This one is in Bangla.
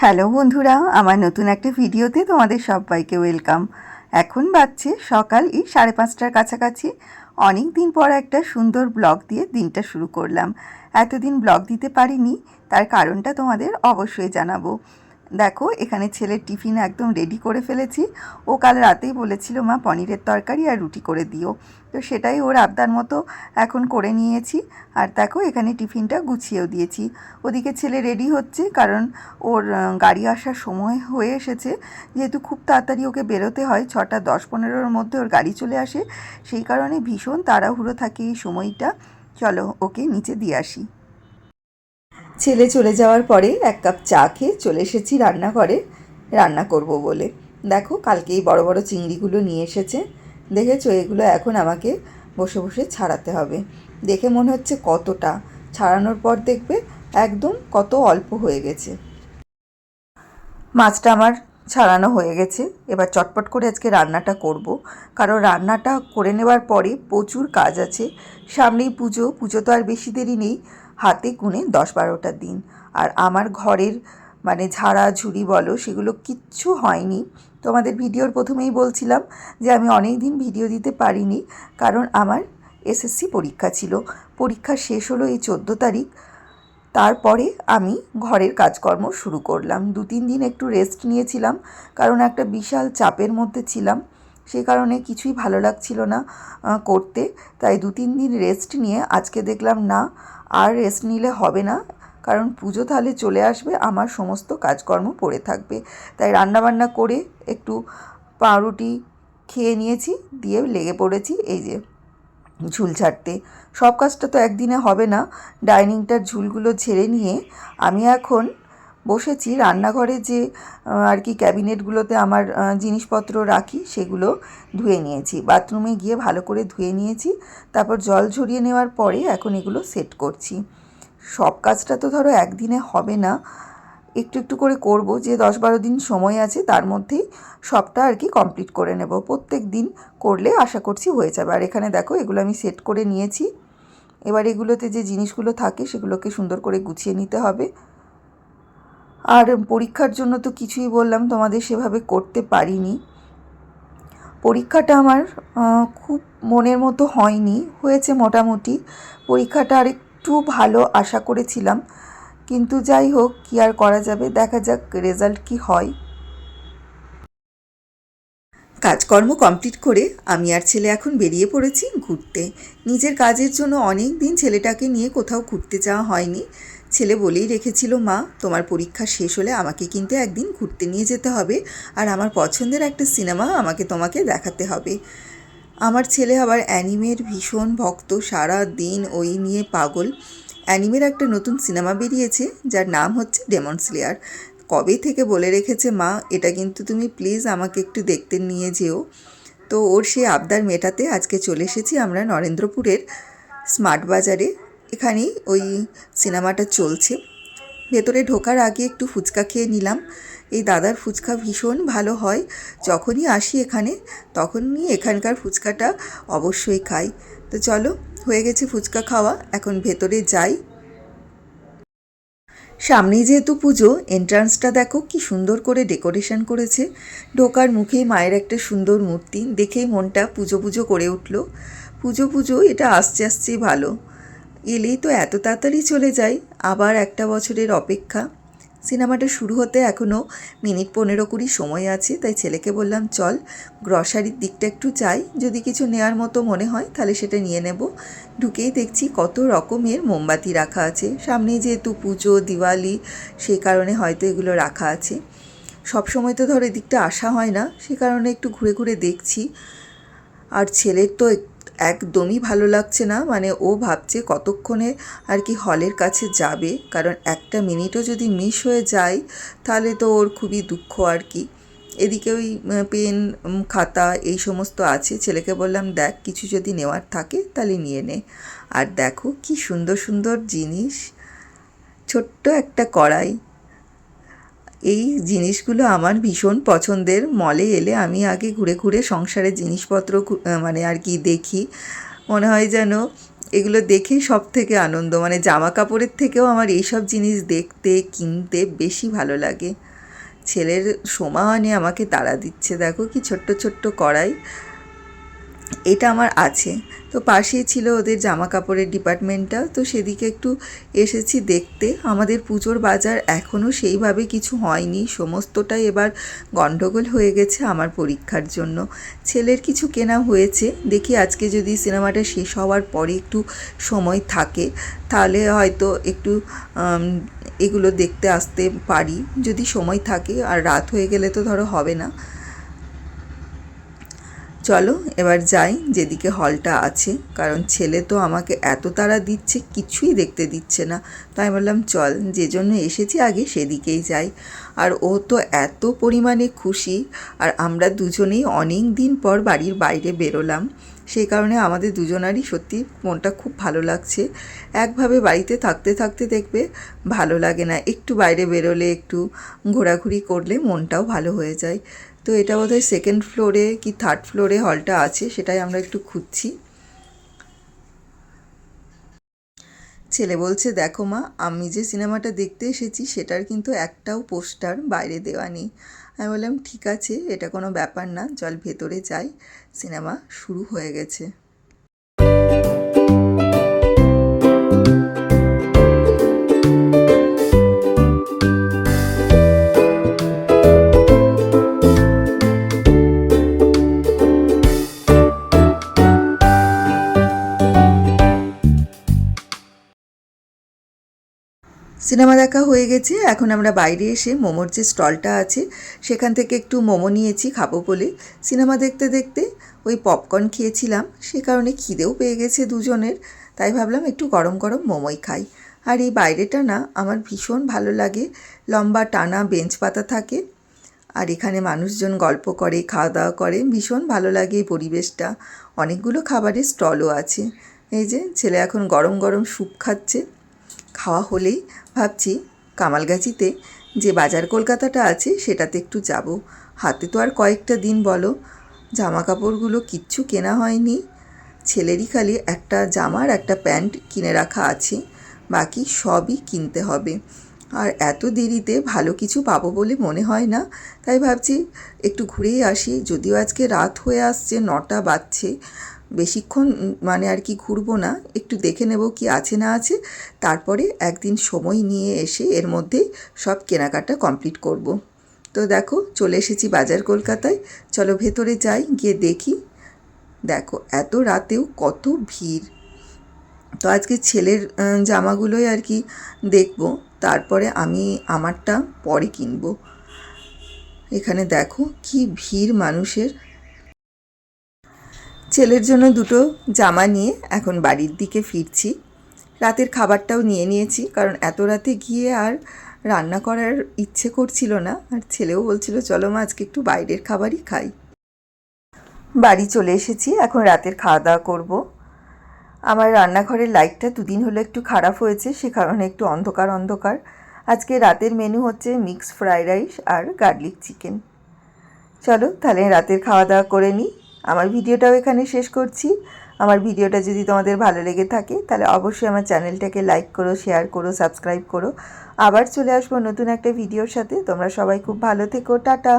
হ্যালো বন্ধুরা, আমার নতুন একটা ভিডিওতে তোমাদের সবাইকে ওয়েলকাম। এখন বাজছে সকাল 5:30টার কাছাকাছি। অনেক দিন পর একটা সুন্দর ব্লগ দিয়ে দিনটা শুরু করলাম। এতদিন ব্লগ দিতে পারিনি, তার কারণটা তোমাদের অবশ্যই জানাবো। দেখো, এখানে ছেলের টিফিন একদম রেডি করে ফেলেছি। ও কাল রাতেই বলেছিল মা পনিরের তরকারি আর রুটি করে দিও, তো সেটাই ওর আবদার মতো এখন করে নিয়েছি। আর দেখো, এখানে টিফিনটা গুছিয়েও দিয়েছি। ওদিকে ছেলে রেডি হচ্ছে, কারণ ওর গাড়ি আসার সময় হয়ে এসেছে। যেহেতু খুব তাড়াতাড়ি ওকে বেরোতে হয়, 6:10-15-র মধ্যে ওর গাড়ি চলে আসে, সেই কারণে ভীষণ তাড়াহুড়ো থাকে এই সময়টা। চলো ওকে নিচে দিয়ে আসি। ছেলে চলে যাওয়ার পরে 1 কাপ চা খেয়ে চলে এসেছি রান্নাঘরে রান্না করব বলে। দেখো, কালকেই বড় বড় চিংড়িগুলো নিয়ে এসেছে। দেখেছো, এগুলো এখন আমাকে বসে বসে ছাড়াতে হবে। দেখে মনে হচ্ছে কতটা, ছাড়ানোর পর দেখবে একদম কত অল্প হয়ে গেছে। মাছটা আমার ছাড়ানো হয়ে গেছে। এবার চটপট করে আজকে রান্নাটা করব, কারণ রান্নাটা করে নেবার পরে প্রচুর কাজ আছে। সামনেই পুজো, পুজো তো আর বেশি দেরি নেই, হাতে গুনে 10-12টা দিন। আর আমার ঘরের মানে ঝাড়া ঝুড়ি বলো, সেগুলো কিচ্ছু হয়নি। তোমাদের ভিডিওর প্রথমেই বলছিলাম যে আমি অনেক দিন ভিডিও দিতে পারিনি, কারণ আমার এসএসসি পরীক্ষা ছিল। পরীক্ষা শেষ হলো এই 14 তারিখ। তারপরে আমি ঘরের কাজকর্ম শুরু করলাম। 2-3 দিন একটু রেস্ট নিয়েছিলাম, কারণ একটা বিশাল চাপের মধ্যে ছিলাম। সেই কারণে কিছুই ভালো লাগছিল না করতে। তাই 2-3 দিন রেস্ট নিয়ে আজকে দেখলাম না, আর রেস্ট নিলে হবে না, কারণ পুজো তাহলে চলে আসবে, আমার সমস্ত কাজকর্ম পড়ে থাকবে। তাই রান্নাবান্না করে একটু পাউরুটি খেয়ে নিয়েছি, দিয়ে লেগে পড়েছি এই যে ঝুল ঝাড়তে। সব কাজটা তো একদিনে হবে না। ডাইনিংটার ঝুলগুলো ঝেড়ে নিয়ে আমি এখন বসেছি রান্নাঘরে, যে আর কি ক্যাবিনেটগুলোতে আমার জিনিসপত্র রাখি সেগুলো ধুয়ে নিয়েছি। বাথরুমে গিয়ে ভালো করে ধুয়ে নিয়েছি, তারপর জল ঝরিয়ে নেওয়ার পরে এখন এগুলো সেট করছি। সব কাজটা তো ধরো একদিনে হবে না, একটু একটু করে করব। যে 10-12 দিন সময় আছে, তার মধ্যেই সবটা আর কি কমপ্লিট করে নেব। প্রত্যেক দিন করলে আশা করছি হয়ে যাবে। আর এখানে দেখো, এগুলো আমি সেট করে নিয়েছি। এবার এগুলোতে যে জিনিসগুলো থাকে সেগুলোকে সুন্দর করে গুছিয়ে নিতে হবে। আর পরীক্ষার জন্য তো কিছুই বললাম তোমাদের, সেভাবে করতে পারিনি। পরীক্ষাটা আমার খুব মনের মতো হয়নি, হয়েছে মোটামুটি। পরীক্ষাটা আর একটু ভালো আশা করেছিলাম, কিন্তু যাই হোক, কী আর করা যাবে, দেখা যাক রেজাল্ট কী হয়। কাজকর্ম কমপ্লিট করে আমি আর ছেলে এখন বেরিয়ে পড়েছি ঘুরতে। নিজের কাজের জন্য অনেক দিন ছেলেটাকে নিয়ে কোথাও ঘুরতে যাওয়া হয়নি। ছেলে বলেই রেখেছিল, মা তোমার পরীক্ষা শেষ হলে আমাকে কিন্তু একদিন ঘুরতে নিয়ে যেতে হবে, আর আমার পছন্দের একটা সিনেমা তোমাকে দেখাতে হবে। আমার ছেলে আবার অ্যানিমের ভীষণ ভক্ত, সারা দিন ওই নিয়ে পাগল। অ্যানিমের একটা নতুন সিনেমা বেরিয়েছে, যার নাম হচ্ছে ডেমন স্লেয়ার। কবে থেকে বলে রেখেছে, মা এটা কিন্তু তুমি প্লিজ আমাকে একটু দেখতে নিয়ে যেও। তো ওর সেই আবদার মেটাতে আজকে চলে এসেছি আমরা নরেন্দ্রপুরের স্মার্ট বাজারে। এখানেই ওই সিনেমাটা চলছে। ভেতরে ঢোকার আগে একটু ফুচকা খেয়ে নিলাম। এই দাদার ফুচকা ভীষণ ভালো হয়। যখনই আসি এখানে, তখনই এখানকার ফুচকাটা অবশ্যই খাই। তো চলো, হয়ে গেছে ফুচকা খাওয়া, এখন ভেতরে যাই। সামনেই যেহেতু পুজো, এন্ট্রান্সটা দেখো কি সুন্দর করে ডেকোরেশন করেছে। ঢোকার মুখেই মায়ের একটা সুন্দর মূর্তি, দেখেই মনটা পুজো পুজো করে উঠল। পুজো পুজো এটা আসছে আসছেই ভালো, এলেই তো এত তাড়াতাড়ি চলে যায়। আবার একটা বছরের অপেক্ষা। সিনেমাটা শুরু হতে এখনও মিনিট 15-20 সময় আছে, তাই ছেলেকে বললাম চল গ্রসারির দিকটা একটু যাই, যদি কিছু নেওয়ার মতো মনে হয় তাহলে সেটা নিয়ে নেব। ঢুকেই দেখছি কত রকমের মোমবাতি রাখা আছে। সামনে যেহেতু পুজো দিওয়ালি, সেই কারণে হয়তো এগুলো রাখা আছে। সব সময় তো ধরো এদিকটা আসা হয় না, সে কারণে একটু ঘুরে ঘুরে দেখছি। আর ছেলের তো একদমই ভালো লাগছে না, মানে ও ভাবছে কতক্ষণে আর কি হলের কাছে যাবে, কারণ একটা মিনিটও যদি মিস হয়ে যায় তাহলে তো ওর খুবই দুঃখ আর কি। এদিকে ওই পেন খাতা এই সমস্ত আছে। ছেলেকে বললাম দেখ, কিছু যদি নেওয়ার থাকে তাহলে নিয়ে নে। আর দেখো কি সুন্দর সুন্দর জিনিস, ছোট্ট একটা কড়াই। এই জিনিসগুলো আমার ভীষণ পছন্দের। মলে এলে আমি আগে ঘুরে ঘুরে সংসারের জিনিসপত্র মানে আর কি দেখি। মনে হয় যেন এগুলো দেখেই সব থেকে আনন্দ, মানে জামা কাপড়ের থেকেও আমার এইসব জিনিস দেখতে কিনতে বেশি ভালো লাগে। ছেলের সমানে আমাকে তাড়া দিচ্ছে, দেখো কি ছোট্ট ছোট্ট কড়াই। এটা আমার আছে, তো পাশেই ছিল ওদের জামা কাপড়ের ডিপার্টমেন্টটা, তো সেদিকে একটু এসেছি দেখতে। আমাদের পুজোর বাজার এখনও সেইভাবে কিছু হয়নি, সমস্তটাই এবার গন্ডগোল হয়ে গেছে আমার পরীক্ষার জন্য। ছেলের কিছু কেনা হয়েছে, দেখি আজকে যদি সিনেমাটা শেষ হওয়ার পরে একটু সময় থাকে তাহলে হয়তো একটু এগুলো দেখতে আসতে পারি, যদি সময় থাকে। আর রাত হয়ে গেলে তো ধরো হবে না। চলো এবার যাই যেদিকে হলটা আছে, কারণ ছেলে তো আমাকে এত তাড়া দিচ্ছে, কিছুই দেখতে দিচ্ছে না। তাই বললাম চল, যে জন্য এসেছি আগে সেদিকেই যাই। আর ও তো এত পরিমাণে খুশি, আর আমরা দুজনেই অনেক দিন পর বাড়ির বাইরে বেরোলাম, সেই কারণে আমাদের দুজনারই সত্যি মনটা খুব ভালো লাগছে। একভাবে বাড়িতে থাকতে থাকতে দেখবে ভালো লাগে না, একটু বাইরে বেরোলে, একটু ঘোরাঘুরি করলে মনটাও ভালো হয়ে যায়। তো এটা বোধহয় সেকেন্ড ফ্লোরে কি থার্ড ফ্লোরে হলটা আছে, সেটাই আমরা একটু খুঁজছি। ছেলে বলছে দেখো মা, আমি যে সিনেমাটা দেখতে এসেছি সেটার কিন্তু একটাও পোস্টার বাইরে দেওয়া নেই। আমি বললাম ঠিক আছে, এটা কোনো ব্যাপার না, চল ভেতরে যাই, সিনেমা শুরু হয়ে গেছে। সিনেমা দেখা হয়ে গেছে, এখন আমরা বাইরে এসে মোমোর যে স্টলটা আছে সেখান থেকে একটু মোমো নিয়েছি খাবো বলে। সিনেমা দেখতে দেখতে ওই পপকর্ন খেয়েছিলাম, সে কারণে খিদেও পেয়ে গেছে দুজনের, তাই ভাবলাম একটু গরম গরম মোমোই খাই। আর এই বাইরেটা না আমার ভীষণ ভালো লাগে, লম্বা টানা বেঞ্চ পাতা থাকে, আর এখানে মানুষজন গল্প করে, খাওয়া দাওয়া করে, ভীষণ ভালো লাগে এই পরিবেশটা। অনেকগুলো খাবারের স্টলও আছে। এই যে ছেলে এখন গরম গরম স্যুপ খাচ্ছে। খাওয়া হলেই ভাবছি কামালগাছিতে যে বাজার কলকাতাটা আছে সেটাতে একটু যাব। হাতে তো আর কয়েকটা দিন বলো, জামা কাপড়গুলো কিচ্ছু কেনা হয়নি, ছেলেরই খালি একটা জামা আর একটা প্যান্ট কিনে রাখা আছে, বাকি সবই কিনতে হবে। আর এত দেরিতে ভালো কিছু পাবো বলে মনে হয় না, তাই ভাবছি একটু ঘুরেই আসি। যদিও আজকে রাত হয়ে আসছে, 9টা বাজছে, বেশিক্ষণ মানে আর কি ঘুরবো না, একটু দেখে নেব কি আছে না আছে, তারপরে একদিন সময় নিয়ে এসে এর মধ্যেই সব কেনাকাটা কমপ্লিট করব। তো দেখো চলে এসেছি বাজার কলকাতায়, চলো ভেতরে যাই, গিয়ে দেখি। দেখো এত রাতেও কত ভিড়। তো আজকে ছেলের জামাগুলোই আর কি দেখব, তারপরে আমি আমারটা পরে কিনবো। এখানে দেখো কি ভিড় মানুষের। ছেলের জন্য দুটো জামা নিয়ে এখন বাড়ির দিকে ফিরছি। রাতের খাবারটাও নিয়ে নিয়েছি, কারণ এত রাতে গিয়ে আর রান্না করার ইচ্ছে করছিল না, আর ছেলেও বলছিল চলো মা আজকে একটু বাইরের খাবারই খাই। বাড়ি চলে এসেছি, এখন রাতের খাওয়া দাওয়া করবো। আমার রান্নাঘরের লাইটটা দুদিন হলো একটু খারাপ হয়েছে, সে কারণে একটু অন্ধকার অন্ধকার। আজকে রাতের মেনু হচ্ছে মিক্সড ফ্রাইড রাইস আর গার্লিক চিকেন। চলো তাহলে রাতের খাওয়া দাওয়া করে নিই। আমার ভিডিওটাও এখানে শেষ করছি। আমার ভিডিওটা যদি তোমাদের ভালো লেগে থাকে তাহলে অবশ্যই আমার চ্যানেলটাকে লাইক করো, শেয়ার করো, সাবস্ক্রাইব করো। আবার চলে আসবো নতুন একটা ভিডিওর সাথে। তোমরা সবাই খুব ভালো থেকো, টাটা।